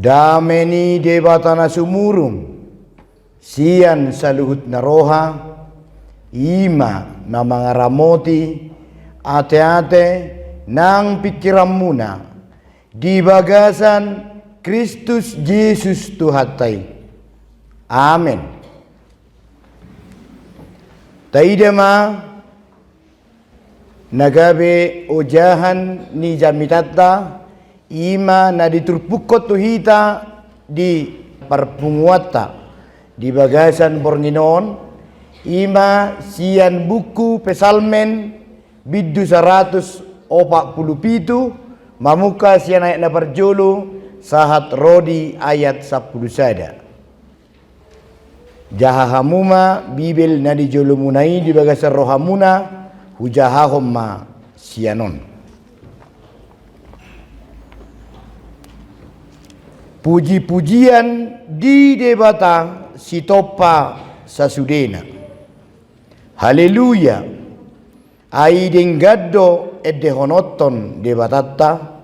dameni debatana sumurum sian saluhut naroha ima na mga ramoti ate-ate nang pikiran muna di bagasan Kristus Yesus Tuhatay. Amen. Taidama nagabe ujahan ni jamitata ima na diturpukot tuhita di parpunguata di bagasan Bornginon ima sian buku pesalmen biddu 147 mamuka sian ayat na parjolo sahat rodi ayat 10 sada. Jahahamuma bibel na di jolo munai di bagasan rohamuna hujahahom ma sianon. Puji-pujian di debata sitopa sasudena. Haleluya. Ai denggaddo edehonoton debatata.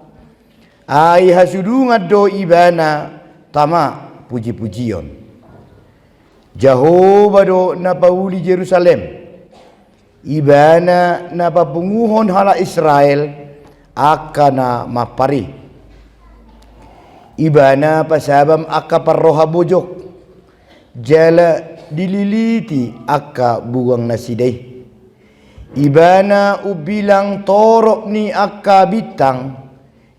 Ai hasudungaddo ibana tama puji-pujion. Jehovah do napauli Jerusalem. Ibana napapunguhon hala Israel akana mapari. Ibana pasabam akka parroha bojok. Jala dililiti akka buang nasidai. Ibana ubilang torok ni akka bitang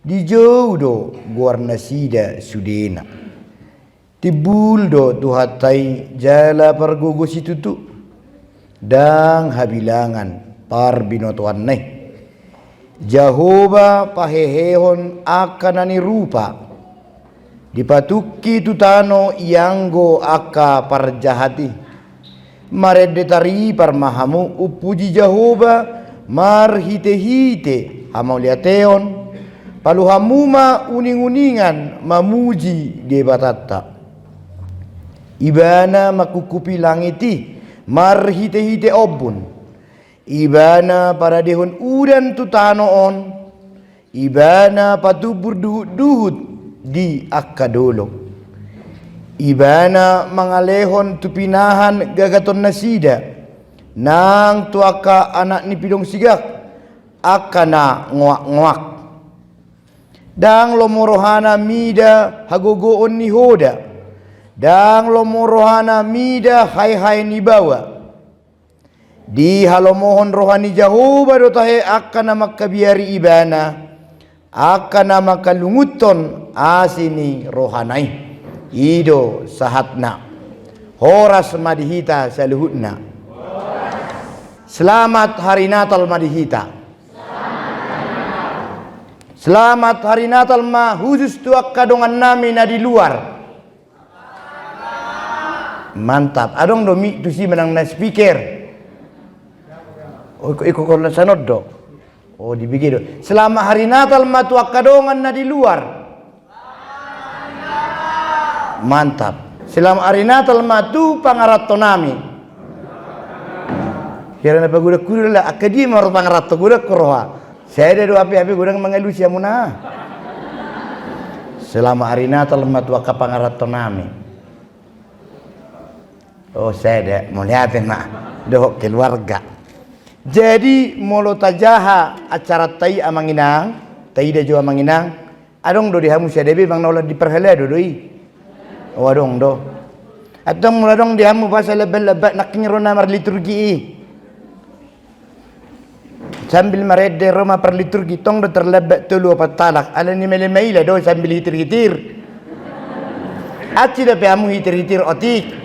di jodo guar nasida sudena. Tibuldo tuhatay jala pargugos itutu dang habilangan par binotuan nay. Jehovah pahehehon akanani rupa dipatuki tutano ianggo aka parjahati maredetari parmahamu upuji Jehovah marhite-hite hamauliateon paluhamuma uning-uningan mamuji debatata. Ibana makukupi langiti marhite-hite obun. Ibana para dehon udan tutanoon. Ibana patubur duhut-duhut di akadolo. Ibana mangalehon tupinahan gagaton nasida. Nang tuaka anak ni pidong sigak akana nguak-nguak. Dang lomorohana mida hagogoon ni hoda. Dang lomorohana mida hai-hai ni bawa. Di halomohon rohani Jehovah dotahe akana makabiari ibana. Akana makalunguton asini rohanai. Ido sahatna. Horas madihita saluhutna. Selamat hari Natal madihita. Selamat hari Natal ma khusus tuak kadongan nami na di luar. Mantap. Adong do mi tu si menang na speaker. Oh iko ko sanod do. Oh dibigi do. Selamat hari Natal ma tuak kadongan na di luar. Mantap. Selamat hari Natal ma tu pangarato nami. Kira na paguda kurila akadi maro pangarato guda koroha. Saya ada dua api-api gudang mengeluh siya muna. Selamat hari Natal ma tuak pangarato nami. Oh saya ada mau lihatin mak doh keluarga. Jadi molo tajaha acara tai amanginang, tai da jo amanginang. Adong do dihamu sia debi bang nola diperhala do doi. Oh adong do. Atong mula dong dihamu pasal lebel-lebet nak nyerona mar liturgi. Sambil marede Roma per liturgi tong do terlebet telu apa talak. Ala ni mele-mele do sambil hitir-hitir. Aci da peamu hitir-hitir otik.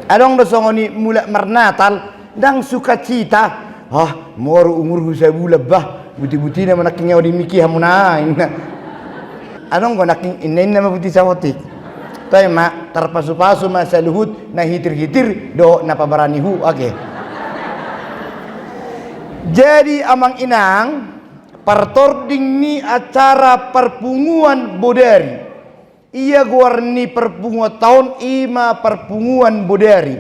Adong dosongoni mulak marnatal dang sukacita. Ah, moro umur saya bulabah buti-buti na manaking yaw di miki hamuna. Adong ko naking inain na mabuti sa otik. Tay ma tarpasu-pasu ma sa luhut na hitir-hitir do napabaranihu. Okay. Jadi amang inang partording ni acara perpunguan bodari. Ia guarni perpunguan tahun ima perpunguan bodari.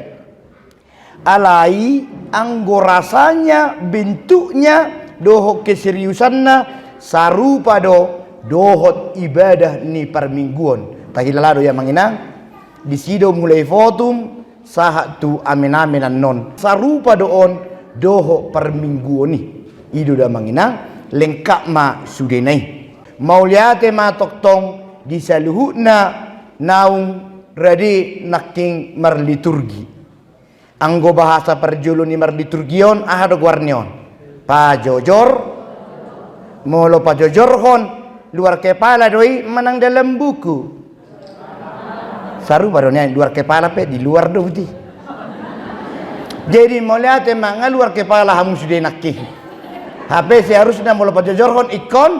Alai anggo rasanya bentuknya doho keseriusanna sarupa do dohot ibadah ni permingguan tahilalo ya manginang di sido mulai fotum sahat tu amin-aminan non sarupa doon doho permingguan ni ido da manginang lengkap ma sudenai mauliate ma toktong di saluhuna naung radi naking marliturgi anggo bahasa perjulu ni marliturgion ahado guarnion pajojor molo pajojor hon luar kepala doi menang dalam buku saru barunya luar kepala pe di luar doi jadi mauliate ma luar kepala hamu sudah nakih HP seharusnya molo pajojor hon ikon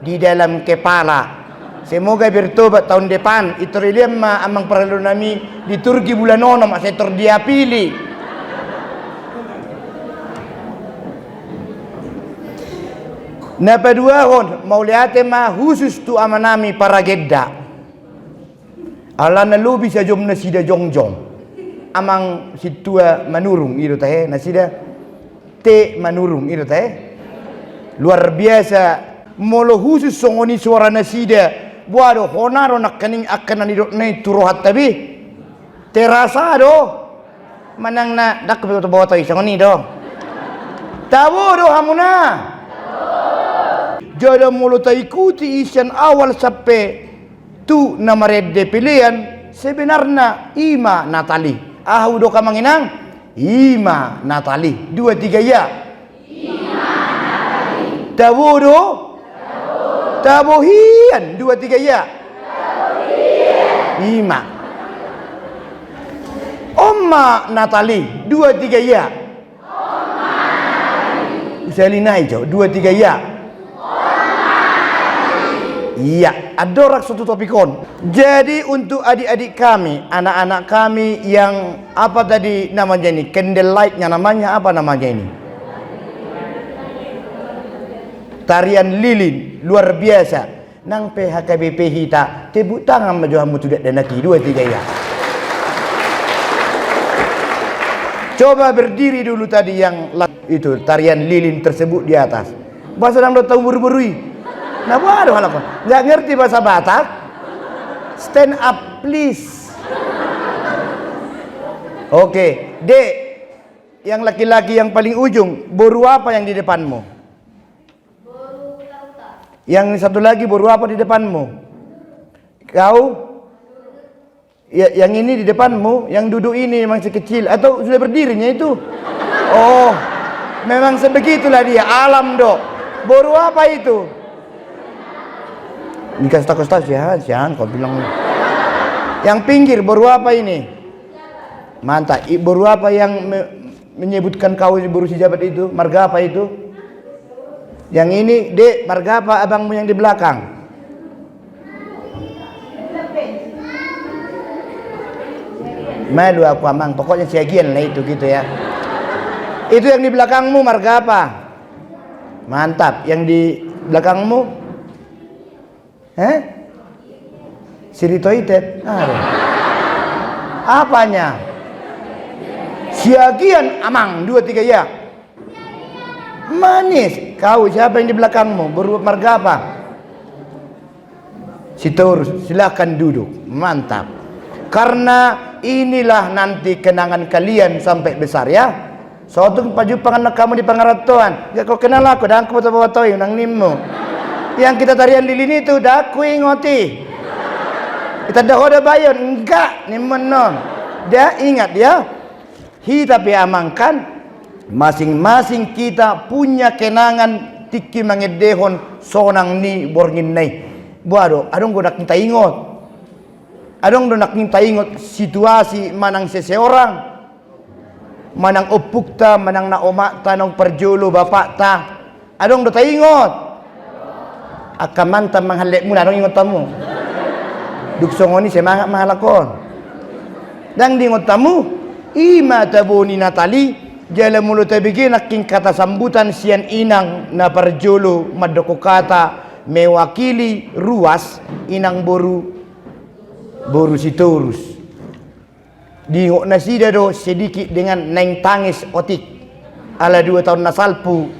di dalam kepala. Semoga bertobat tahun depan. Itu rilema amang perlu nami di Turki bulan nono masih terdia pilih. Napa dua hon mau lihat ma khusus tu amanami para gedda. Ala na lu bisa jom nasida jongjong. Amang situa manurung itu teh nasida te manurung itu teh. Luar biasa molo khusus songoni suara nasida. Buado honaro nak kening akan nidok nai turohat tabi terasa do manang na dak beto bawa toy songoni do tawo do hamuna jodoh mulu ta ikuti isian awal sampai tu nama redde pilihan sebenarnya Ima Natali do kamanginang Ima Natali 2 3 ya Ima Natali tawo do Tabohian 2 3 ya. Tabohian. 5. Oma Natali 2 3 ya. Oma Natali. Usalina ijo 2 3 ya. Oma Natali. Iya, adorak satu topikon. Jadi untuk adik-adik kami, anak-anak kami yang apa tadi namanya ini? Candlelight-nya namanya apa namanya ini? Tarian lilin luar biasa nang PHKBP hita tepuk tangan majuhamu tidak dan lagi 2 3 ya. Coba berdiri dulu tadi yang itu tarian lilin tersebut di atas. Bahasa nang tahu buru-burui. Nah baru halapan. Enggak ngerti bahasa Batak. Stand up please. Oke, Dek. Yang laki-laki yang paling ujung, boru apa yang di depanmu? Yang satu lagi baru apa di depanmu? Kau? Ya, yang ini di depanmu, yang duduk ini masih kecil atau sudah berdirinya itu? Oh, memang sebegitulah dia, alam dok. Baru apa itu? Ini kasta-kasta sian, kau bilang. Yang pinggir baru apa ini? Mantap. Baru apa yang menyebutkan kau baru si jabat itu? Marga apa itu? Yang ini, Dek, marga apa abangmu yang di belakang? Malu aku amang, pokoknya siagian lah itu gitu ya. Itu yang di belakangmu marga apa? Mantap, yang di belakangmu? Siritoitet. Apanya? Siagian amang 2 3 ya. Manis. Kau siapa yang di belakangmu? Marga apa? Sitorus. Silakan duduk. Mantap. Karena inilah nanti kenangan kalian sampai besar ya. Suatu pajupangan anak kamu di Pangaratuan. Ya kau kenal aku dan aku bawa toy nang nimmu. Yang kita tarian lilin itu dah aku ingoti. Kita dah ada bayon enggak nimmen non. Dia ingat ya. Tapi amangkan masing-masing kita punya kenangan tiki mangedehon sonang ni borngin nai. Buado, adong godak kita ingot. Adong godak kita ingot situasi manang seseorang, manang opukta, manang naomak tanong perjulu bapak ta. Adong do ta ingot. Akamanta manghalek mo na adong ingot tamu. Duksongoni semangat mahalakon. Dang dingot tamu, Ima Taboni Natali. Jala mulut bikin naking kata sambutan sian inang na parjolo madoko kata mewakili ruas inang boru sitorus dingok nasida do sedikit dengan neng tangis otik ala 2 tahun nasalpu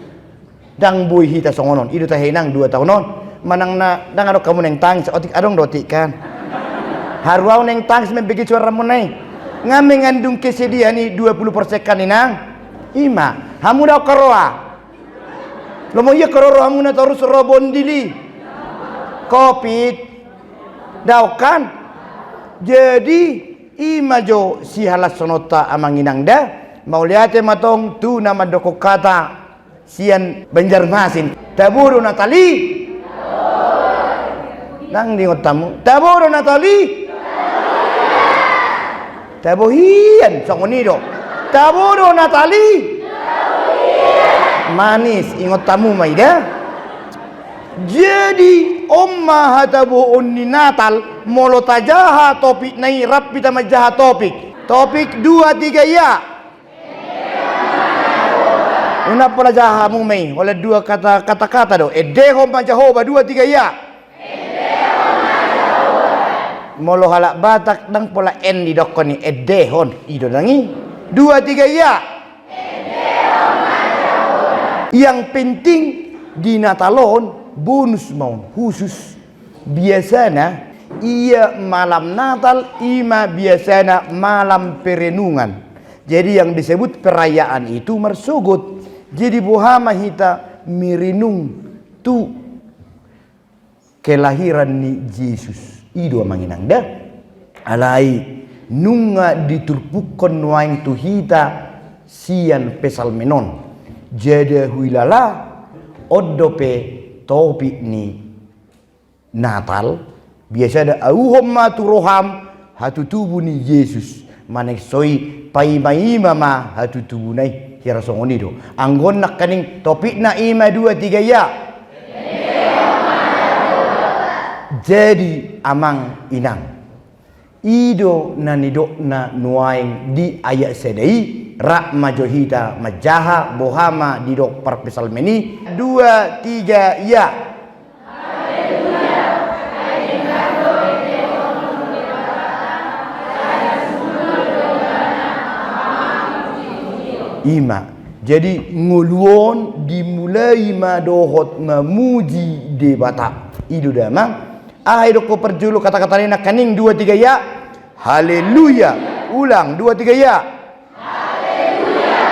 dang boy hita songonon itu tahenang 2 tahun non manang na dang ado kamu neng tangis otik adong dotik kan haruau neng tangis membagi suara munai ngame ngandung kesedihan ni 20% kan inang ima hamu dah karoa lomo iya karoro hamu na terus robon dili covid dau kan jadi ima jo si halas sonota amang inang dah mau lihat matong tu nama doko kata sian Banjarmasin taburu Natali nang dingot tamu taburu Natali tabuhian songonido taburu Natali manis ingot tamu maida jadi omma hatabu onni Natal molo tajaha topik nai rap pita majaha topik 2 3 ya una pala jahamu mai oleh 2 kata do edeho majahoba 2 3 ya molo halak Batak dang pola en di dokoni edehon ido dangi 2 3 ya yang penting di Natalon bonus mau khusus biasanya iya malam Natal ima biasanya malam perenungan jadi yang disebut perayaan itu mersugut jadi bohama hita mirinung tu kelahiran ni Yesus ido manginang dah alai nunga diturpukon waing tu hita sian pesal menon jadi huilala odope topik ni Natal biasa ada auhom maturoham hatu tubuh ni Yesus manek soi pai mai mama hatu tubuh nai kira songoni do anggon nak kaning topik na ima 2 3 ya jadi amang inang ido nanido na nuaing di ayat sedai rak majohita majaha bohama di dok parpesal meni 2 3 ya ima jadi nguluon dimulai madohot memuji debata idu damang ahai doko perjulu kata-kata ini kaning 2 3 ya haleluya ulang 2 3 ya haleluya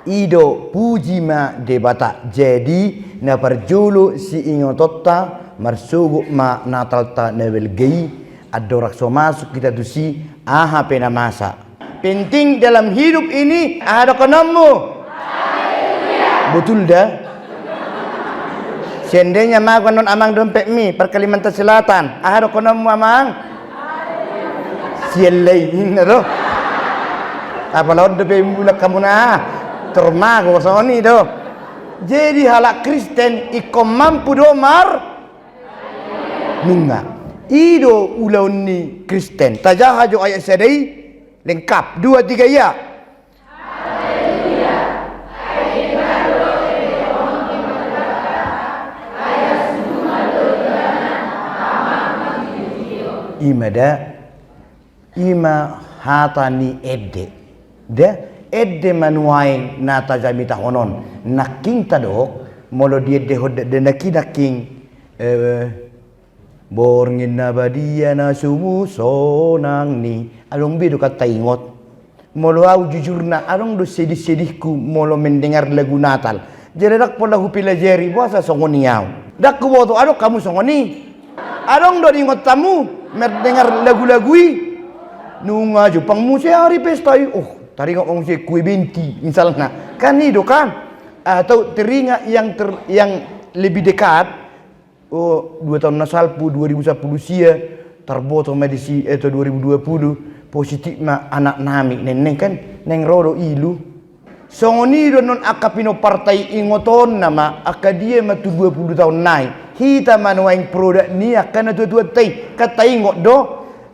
ido puji ma debata jadi na perjulu si ingototta marsugu ma Natal ta nevel gei adorak so masuk kita tu si aha pena masa penting dalam hidup ini ada konamu betul dah seandainya makan non amang dompet mi per Kalimantan Selatan ada konamu amang sialai ini tu apa lawan dompet mulak kamu na termago soni tu jadi halak Kristen ikom mampu domar nunga ido ulaun ni Kristen tajah jo ayat sedai lengkap 2 3 ya haleluya imada ima hatani edde edde manuaing nata jamita honon naking tadok molo dia de naking borngin nabadia na sumuso nang ni along bido kata ingot molo au jujur na along do sedih-sedihku molo mendengar lagu Natal jadi dak pola hupila jeri puasa songoni yau dak kuboto ado kamu songoni along do ingot tamu mendengar lagu-lagui nunga jo pang musi hari pesta oh tadi ngok musi kue binti misalnya kan itu kan atau teringat yang lebih dekat oh 2 tahun nasalpu 2010 sia terboto medisi itu 2020 positif ma anak nami neneng kan neng rodo ilu songoni do non akapino partai ingoton nama akadia matu 20 tahun nai hita manuaing produk ni akan tu tai kata ingot do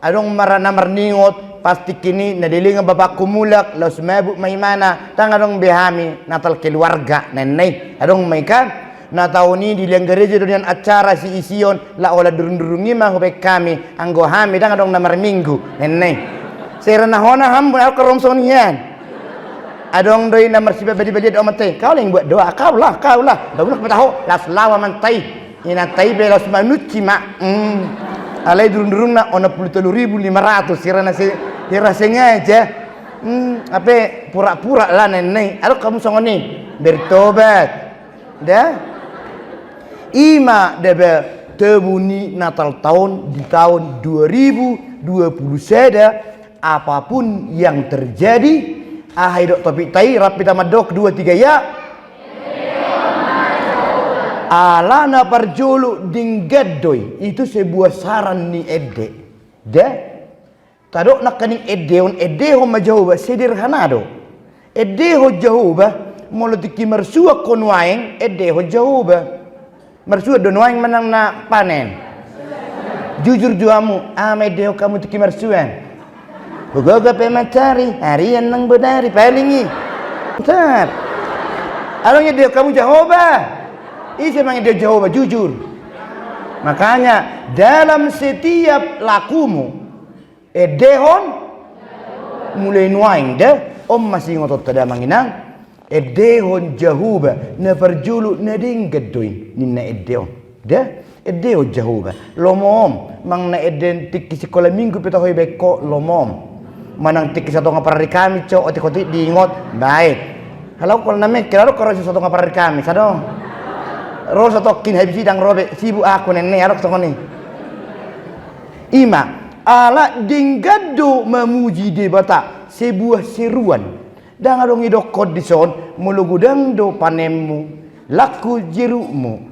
adong marana marningot pasti kini nadilinga bapak kumulak los mabuk maimana tangadong behami Natal keluarga neneng adong mai kan na tahun ini di liang gereja dengan acara si ision la olah durung-durungi mah hubek kami anggo hami dan adong namar minggu neneng serana hona hambun al keromsonian adong doi namar si badi-badi do mate kau yang buat doa kau lah bagus tahu las lawa mantai ina tai belas manuci mak alai durung-durung na 63.500 kira sengaja apa pura-pura lah nenek aduh kamu songoni bertobat dah ima debe tebuni Natal tahun di tahun 2020 seda apapun yang terjadi ahai dok topik tai rapi tamadok 2 3 ya alana parjulu dinggadoi itu sebuah saran ni ede dah tadok nak kaning edeho majahuba sederhana do edeho jahuba molotiki mersua konwaeng edeho jahuba mersua donwaeng menang na panen jujur juamu edeho kamu tiki mersuan goga pematari harian nang benari palingi bentar alongnya edeho kamu jahuba isi memang dia jawab jujur. Makanya dalam setiap lakumu edehon mulai nuaing dah masih ngotot tada manginang edehon jahuba na perjulu na dinggadoy ninna edehon dah edeho jahuba lomom mang na identik sekolah minggu peta hoy beko lomom manang tik satu ngapar kami co otik diingot baik halau kalau name kira kalau satu ngapar kami sadong rosa tokin habis sidang robe sibuk aku nenek arok songoni ima ala dinggado memuji debata sebuah seruan dan adong idok kodison mulugudang do panemu laku jerukmu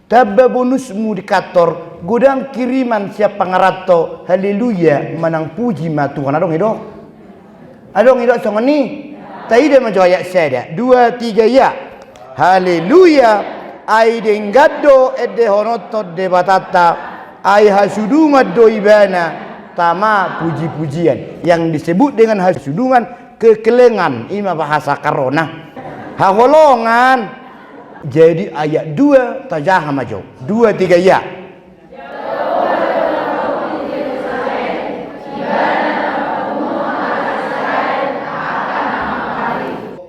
tabba bonusmu di kantor gudang kiriman siap pangarato haleluya menang puji ma Tuhan adong idok songoni taide majoya seda 2 3 ya haleluya ai denggaddo edde honoto de batata ai hasudungan doibana tama puji-pujian yang disebut dengan hasudungan kekelengan ima bahasa karona haholongan jadi ayat 2 tajaha majo 2 3 ya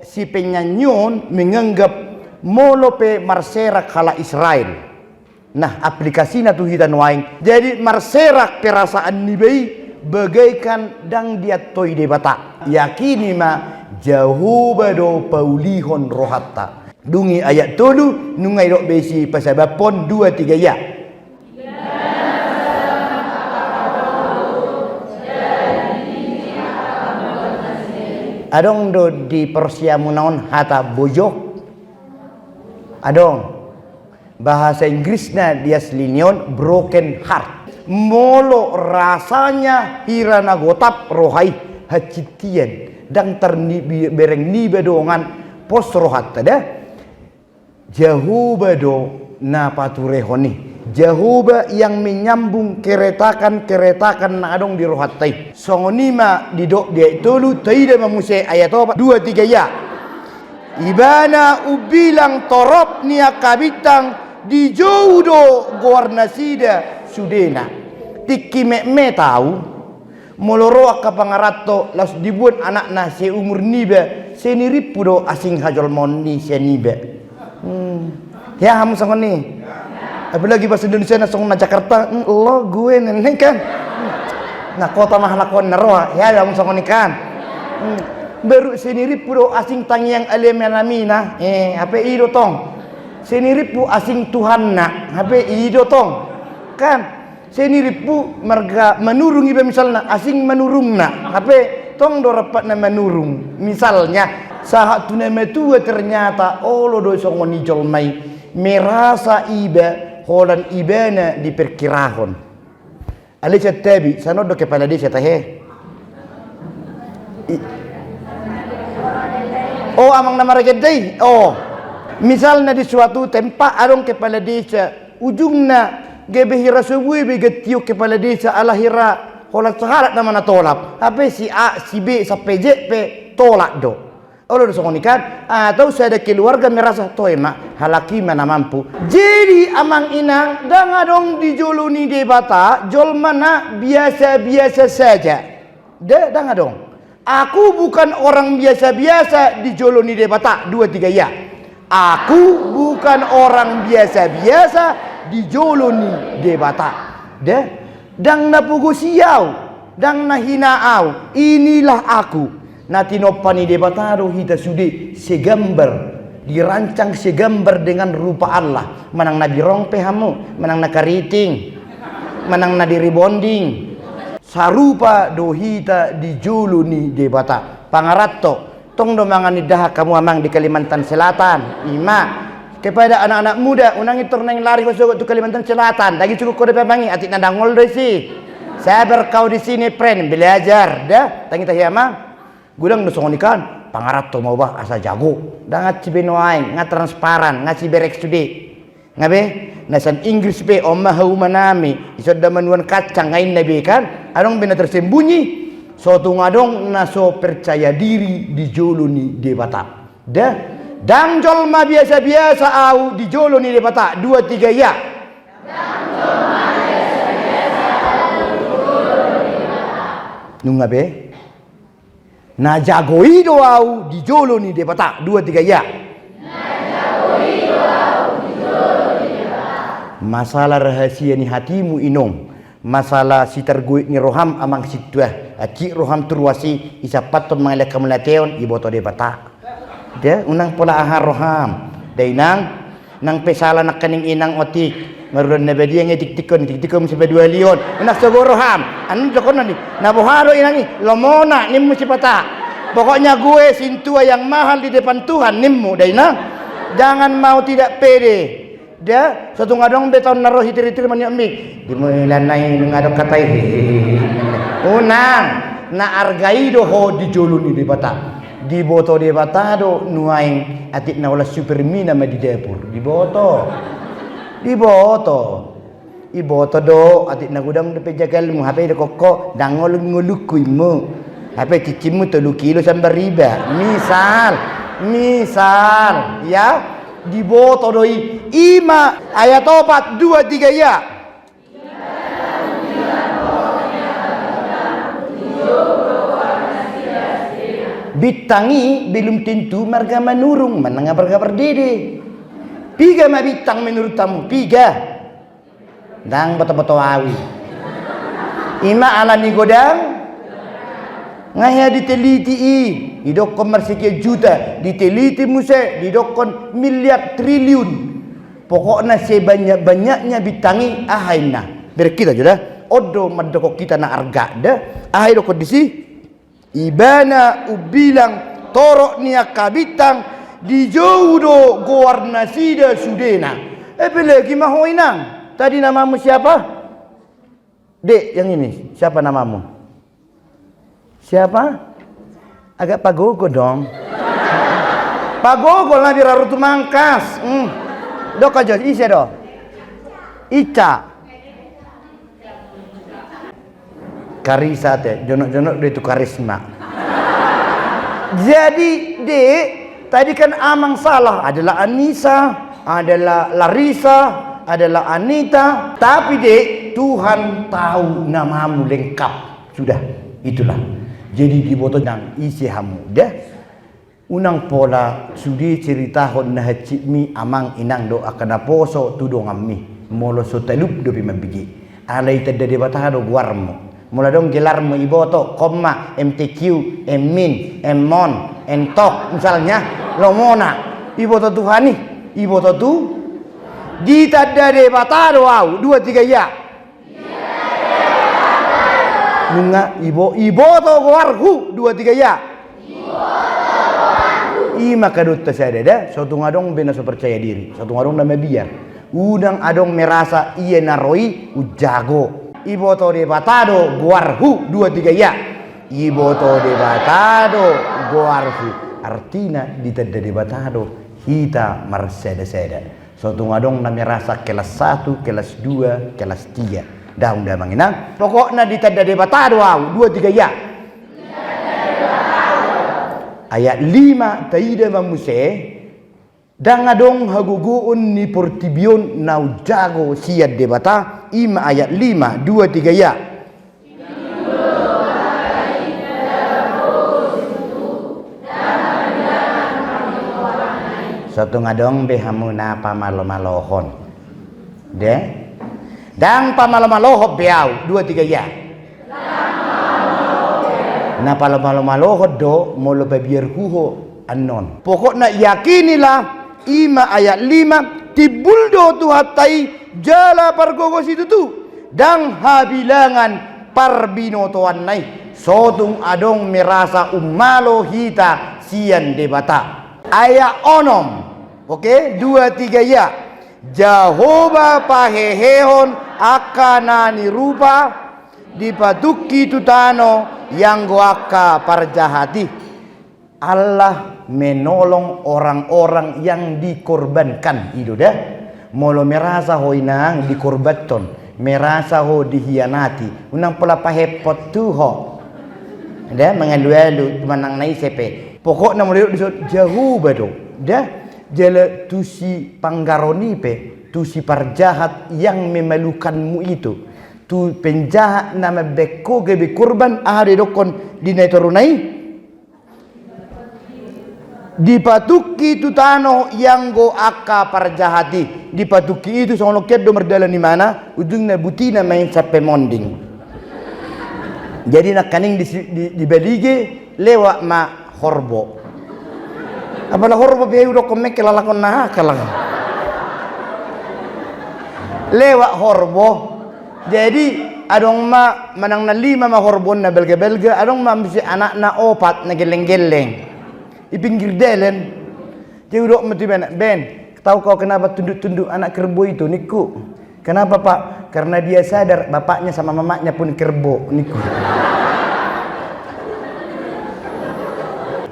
si penyanyion menganggap molope marserak kala Israel. Nah, aplikasinya tuh hitan waing. Jadi marserak perasaan nibei bagaikan dang dia toy debata. Yakini ma jauh bado paulihon rohatta. Dungi ayat tolu nungai dok besi pasabapon 2 3 ya. Adong do di persiamu naon hata bojok adong bahasa Inggrisnya dia selinion broken heart molo rasanya hirana gotap rohai hacitian dan bereng ni bedongan pos rohat tada jauh bedo na paturehoni jauh yang menyambung keretakan na adong di rohat tai songonima didok dia tolu taida mamuse ayat 2 3 ya ibana ubilang torop nia kabitang di jodo gornasida sudena tiki me tahu moloroa ka pangarato las dibuat anak na seumur nibe seniripu do asing hajol moni senibe ya hamu sangoni apalagi bahasa Indonesia na song na Jakarta lo gue nenek kan nah kota mahalakon naroa ya hamu sangoni kan baru sendiri puro asing tangyang alemenamina apa ido tong sendiri pu asing Tuhan nak apa ido tong kan sendiri pu marga menurung iba misalnya asing menurung nak apa tong do rapat na menurung misalnya sahat tuneme tua ternyata olo do songoni jolmai merasa iba holan ibana diperkirahon alisa tabi sanodo kepala desa tahe oh amang nama regedai oh misalnya di suatu tempat adong kepala desa ujungnya gebehira subuhi begetio kepala desa alahira holat saharat nama na tolap apa si A si B sampai J P tolak do Allah disongonikan atau saya ada keluarga merasa toh emak halaki mana mampu jadi amang inang dan adong dijoluni debata jol mana biasa-biasa saja dan adong aku bukan orang biasa-biasa di Joloni Debata 2 3 ya. Aku bukan orang biasa-biasa dijoloni debata. Dang napugo siau, dang nahinaau, inilah aku. Natinopani debatado hita sudi segambar, dirancang segambar dengan rupa Allah. Manang na birong pehamu, manang na kariting, manang na diribonding. Sarupa dohita dijoloni debata. Pangaratto tong domangani daha kamu amang di Kalimantan Selatan. Ima kepada anak-anak muda unang itor nang lari ko sugot ke Kalimantan Selatan. Lagi cukup kode pemangi atik nadangol desi. Sabar kau di sini friend belajar dah. Tangi tahi amang. Gudang dosongon ikan. Pangarat to mau bah asa jago. Da ngaci benoaing, ngat transparan, ngaci berek studi. Ngabe? Nasan Inggris be omma hau manami. Isod da manuan kacang ngain nabi kan. Adong bina tersembunyi. Suatu ngadong naso percaya diri dijoloni debata. Dang jolma biasa-biasa au dijoloni debata. 2 3 ya. Dang jolma biasa-biasa au dijoloni debata. Nunga be? Na jagoi do au dijoloni debata. 2 3 ya. Na jagoi do au dijoloni debata. Masalah rahasia ni hatimu inong. Masalah sitar guit ni roham amang situah aci roham turwasi isa paton mangalek kamulateon iboto debata dia unang pola ahar roham dainang nang pesala nak kaning inang otik marun na bedi yang tiktikon sebe 2 lion unak sogo roham anu jokon ni naboharo inangi lomona nimmu sipata pokoknya gue sintua yang mahal di depan Tuhan nimmu dainang jangan mau tidak pede. Dia satu ngadong beton naruh hitir-hitir manyok mik dimulanai ngadong katai unang na argai do ho dijoloni debata diboto debata do nuaing atik na wala supermina ma di dapur diboto do atik na gudang de pejagal mu hape de kokko dangol ngulukuimu hape cicimu 3 kilo sambar riba misal ya diboto doi ima ayat 4 2 3 ya bitangi belum tentu marga menurung menengah marga berdede piga ma bitang menurut tamu piga dang beto-beto awi ima ala ni godang ngaya diteliti didokon marsekian juta diteliti muse didokon miliar triliun pokoknya sebanyak-banyaknya bitangi ahaina berkita jodoh odo madokok kita na arga dah ahai dokon disi ibana ubilang torok niya kabitang dijaudo goarna sida sudena lagi mahoinang tadi namamu siapa dek yang ini siapa namamu siapa? Agak pagogo dong. Pagogo lah birarutu mangkas. Dok aja isi do. Ica. Karisa teh, jonok-jonok dia itu karisma. Jadi dek, tadi kan amang salah adalah Anissa, adalah Larissa, adalah Anita. Tapi dek, Tuhan tahu namamu lengkap. Sudah, itulah. Jadi diboto dang isi hamu dah unang pola sudi cerita hon na hacimi amang inang do akana poso tudong ammi molo so talup do bimabigi alai tadda debata do guarmo mula dong gelarmo iboto komma MTQ emin emmon entok misalnya lomona iboto tuhani iboto tu di tadda debata do au 2 3 ya nunga ibo to warhu 2 3 ya ima kadutta saya dah suatu ngadong bena so percaya diri suatu ngadong nama biar udang adong merasa iya naroi ujago ibo to de batado warhu 2 3 ya ibo to de batado warhu artinya di tadda de batado hita marseda-seda suatu ngadong nama merasa kelas 1 kelas 2 kelas 3 daun dah manginang pokoknya ditanda debata 2 3 ya ayat 5 taida mamuse dangadong haguguun ni portibion nau jago siad debata ima ayat 5 2 3 ya satu ngadong behamu napa malo-malohon deh dang pamalo-maloho biau 2 3 ya na pamalo-maloho do molo babiar huho anon pokoknya yakinilah ima ayat 5 tibuldo tuhatai jala pargogos itu tu dang habilangan parbinotoan nai sotung adong merasa umalo hita sian debata ayat onom oke 2 3 ya Jehovah pahehehon akanani rupa dipatuki tutano yang goaka parjahati. Allah menolong orang-orang yang dikorbankan itu dah. Molo merasa ho inang dikorbaton, merasa ho dihianati. Unang pula pahepot tu ho. Dah mengalu-alu manang nai sepe. Pokoknya mulai disebut Jehovah do. Dah jala tusi panggaroni pe tusi parjahat yang memalukanmu itu tu penjahat nama beko gebe kurban ahade dokon dinatorunai dipatuki tu tano yang go aka parjahati dipatuki itu sono keddo merdalan di mana ujungnya butina main sampai monding jadi nak kaning di balige lewat ma horbo apalah horbo biaya udah komek kelalakon nah kalang lewat horbo jadi adong ma manang na 5 ma horbon na belga-belga adong ma misi anak na 4 na geleng-geleng ipinggir delen jadi udah mati ben tahu kau kenapa tunduk-tunduk anak kerbo itu niku kenapa pak karena dia sadar bapaknya sama mamanya pun kerbo niku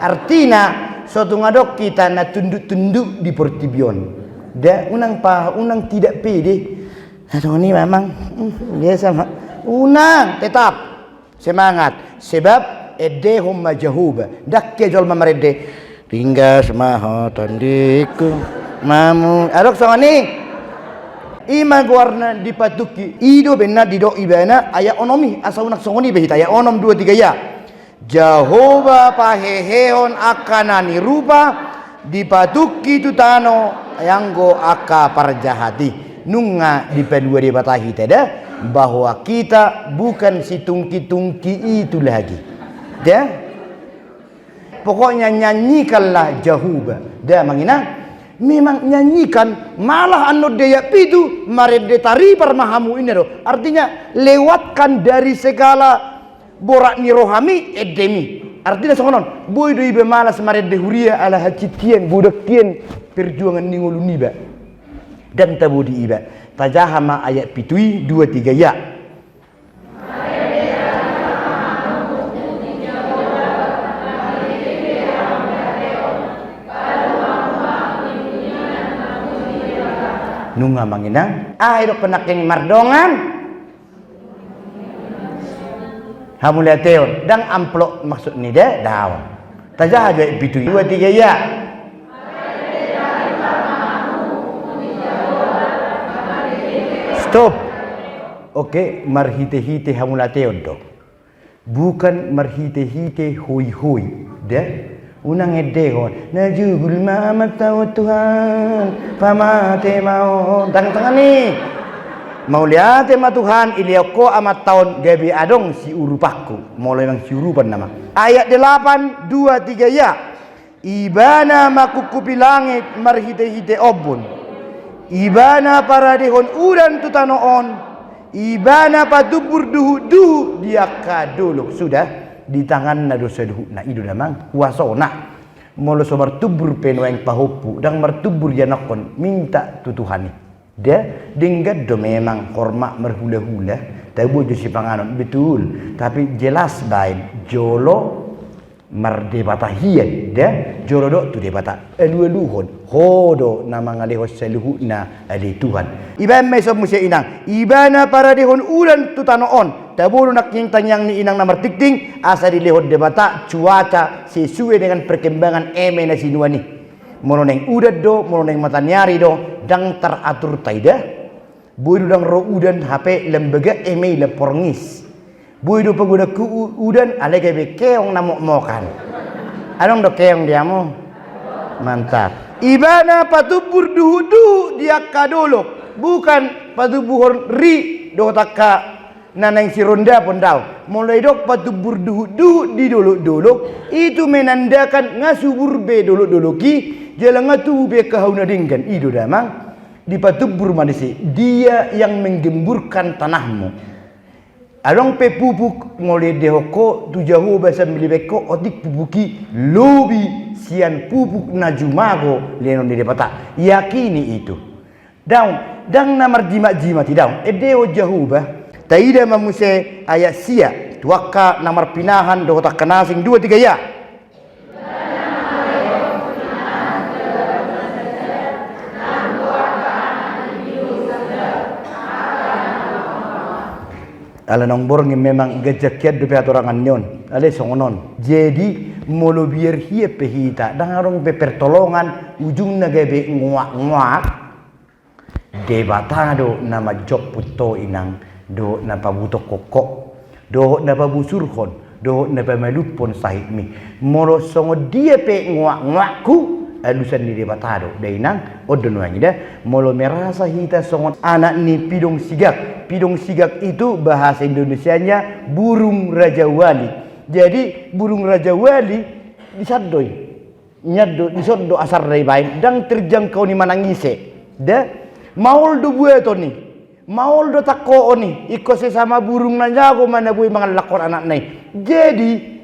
artinya suatu ngadok kita na tunduk-tunduk di portibion. Dah unang tidak pede. Aduh ini memang biasa mak. Unang tetap semangat sebab edehum majahuba. Dak kejol mamarede. Ringgas maha tandiku mamu. Adok sama ni. Ima guarna dipatuki. Ido benar dido ibana ayat onomi asa unak songoni behita ayat onom 2 3 ya. Jehovah pahehehon akanani rupa dipatuki tutano yang go aka parjahati nunga di pedua di batahi teda bahwa kita bukan si tungki-tungki itu lagi ya pokoknya nyanyikanlah Jehovah dah mangina memang nyanyikan malah anu daya pitu marede tari parmahamu ini do artinya lewatkan dari segala borak ni rohami edemi artinya sokonon boy do ibe malas marede huria ala hacitien budakien perjuangan ningulu niba dan tabudi iba tajahama ayat pitui 2 3 ya nunga manginang ayo penaking mardongan hamulia teon dan amplop maksud ni deh daun tajah aja itu 2 3 ya stop oke marhite-hite hamulia teon do bukan marhite-hite hoi-hoi deh unang edehon najugul ma'amat tahu Tuhan pamate mau tang-tangan nih mau lihat tema Tuhan ilioko amat tahun gabi adong si urupaku mulai nang si urupan nama ayat 8 2 3 ya ibana makukupi langit marhite-hite obun ibana para dehon udan tutanoon ibana patubur duhu dia kaduluk sudah di tangan na dosa duhu na idu namang wasona molo so martubur penueng pahopu dang martubur yanakon minta tutuhani dia dinggat do memang hormat merhula-hula tabu jo si panganon betul tapi jelas baik jolo mardebata hian dia jolo do tu debata elu-eluhon hodo nama ngaleho seluhuna ali Tuhan iban meso musia inang ibana para dehon ulan tutanoon tabu nak yang tanyang ni inang nomor tikting asa dilehon debata cuaca sesuai dengan perkembangan eme na sinuani mononeng udat do mononeng matanyari do dang teratur taida boy dang ro udan HP lembaga email porngis boy do pagoda ku udan alege be keong namok mokan anong do keong diamo mantap ibana patubur duhu dia kadolok bukan patubuhon ri do takka nanang si ronda pun daw. Mulai dok patubur duhu di dolok-dolok itu menandakan ngasubur be dolok-dolok ki jalan ngatu be kahauna dingkan itu damang di patubur manisi dia yang menggemburkan tanahmu. Adong pe pupuk mulai dehoko tu jauh bahasa milibeko otik pupuki lobi sian pupuk najumago lenon di depata yakini itu dang namar jima tidak edeo jauh bah taida mamuse ayat sia tuaka namar pinahan do tak kenasing 2 3 ya. Ala nong borong memang gajakiat do pe atorangan nyon ale songonon jadi molo biar hie pehita dangarong pe pertolongan ujung nagabe nguak debatado nama job puto inang do napa buto kokok do napa busurhon do napa melupon sahimi molo songo dia pe nguak-nguakku alusan ni debatado dainang odon wangida molo merasa hita songo anak ni pidong sigak itu bahasa Indonesianya burung raja wali. Jadi burung raja wali disadoi nyado disodo asar dari bain dang terjangkau ni manangise da maul do bueto ni maul do takko ni iko sesama burung nanjago mana bui mangal lakor anak nai jadi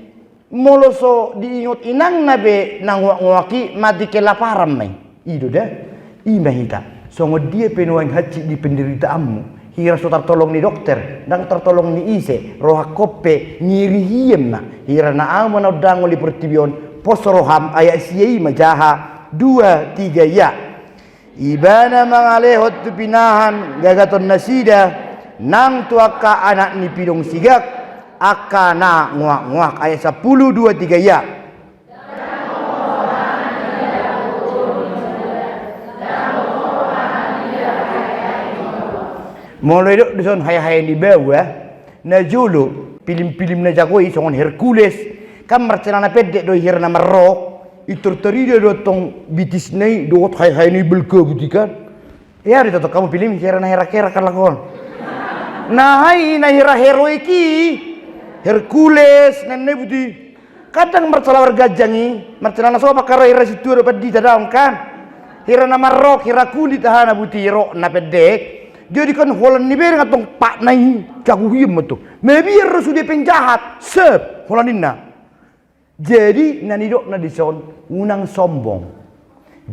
moloso diingot inang nabe nangwaki mati kelaparan mai ido da imahita songo dia penuang haji di penderitaanmu hira so tertolong ni dokter dan tertolong ni ise roha kope ngiri hiem na hira na amo na dango li pertibion posroham ayat siyai majaha 2 3 ya ibana mangalehot tu pinahan gagaton nasida nang tuaka anak ni pidong sigak akana nguak-nguak ayat 10 2 3 ya. Mulai dok dison hai-hai di bawah na julu film-film na jagoi songon Hercules kan marcelana pedek do hirna marok itu teride do tong bitis nei do hai-hai ni belke butikan ya itu kamu film hirna hera-hera kan lakon nah hai na hira heroiki Hercules nenne buti kadang marcela wargajangi marcelana so pakaro hira situ dapat di tadaung kan hirna marok hira kulit hana buti ro na pedek jadi kan holan ni beri ngatong pak nai jago hiem tu. Mebiar sudah penjahat sep holaninna. Jadi nani dok na dison unang sombong.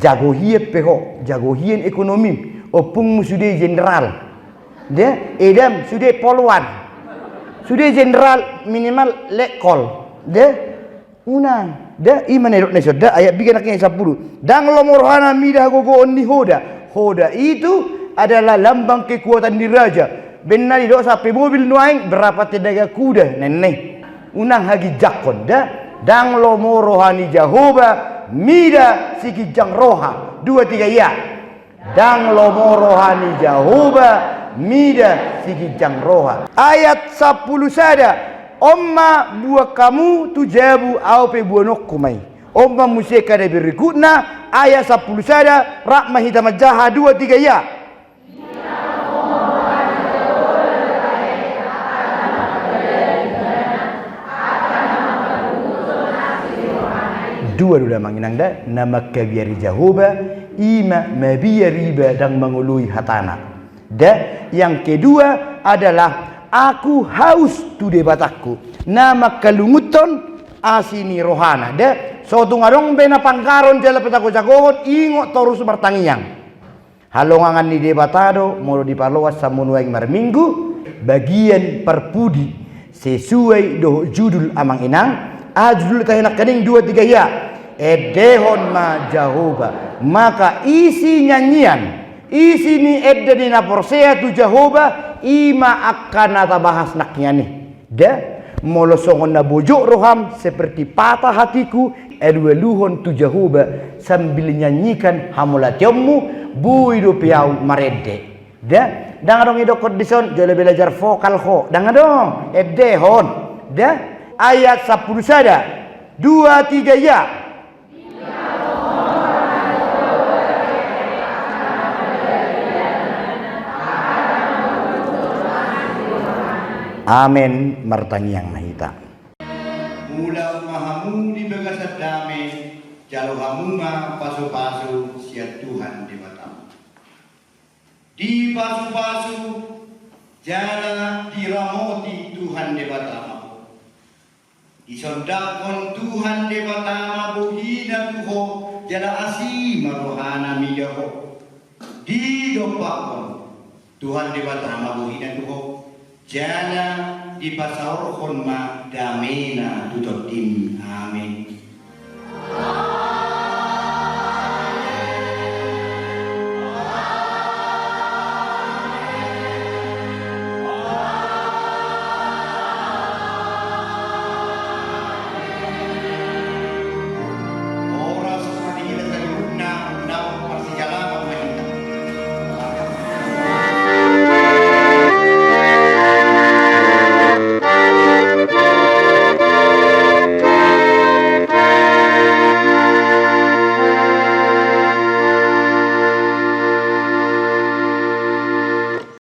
Jago hiem peho, jago hiem ekonomi. Opung sudah jenderal. Dia edam sudah poluan. Sudah jenderal minimal lekol. Dia unang. Dia iman dok na sudah ayat bikin naknya 10. Dang lomorhana midah gogo onni hoda. Hoda itu adalah lambang kekuatan diraja. Benar dok sampai mobil nuaing berapa tenaga kuda nenek. Unang hagi jakon dah. Dang lomo rohani Jahoba mida sikijang roha 2 3 ya. Dang lomo rohani Jahoba mida sikijang roha. Ayat 10 sada. Omma buah kamu tujabu au pe buah nokkumai. Omma museka de berikutna ayat 10 sada rahmah hitamajaha 2 3 ya. Dua sudah manginang dah nama kabiari Jahoba ima mabia riba dan mengului hatana. Dan yang kedua adalah aku haus tu debatakku nama kalunguton asini rohana. Dan suatu ngarong bena pangkaron jala petako jagohon ingot terus bertangiang. Halongangan ni debatado mulu dipaloas samunuaing marminggu bagian perpudi sesuai doh judul amang inang judul tahinak kening 2 3 ya. Edehon ma Jahoba maka isi nyanyian isi ni edda dina porsea tu Jahoba ima akan nata bahas naknya nih da molosongon na bojok roham seperti patah hatiku edweluhon tu Jahoba sambil nyanyikan hamulatiommu buido piau marede da dangadong idokot dison jole belajar vokal ho dangadong edehon da ayat 10 sada 2 3 ya. Amin martangi yang mahita. Mula mahamu di bagasat dame, jalo hamuma pasu-pasu siat Tuhan di matamu. Di pasu-pasu jala diramoti Tuhan di matamu. Disondakon Tuhan di matamu hina tuho jala asi marohana miyaho. Di dopakon Tuhan di matamu hina tuho jala di pasahorkon ma damena tutotim. Amin.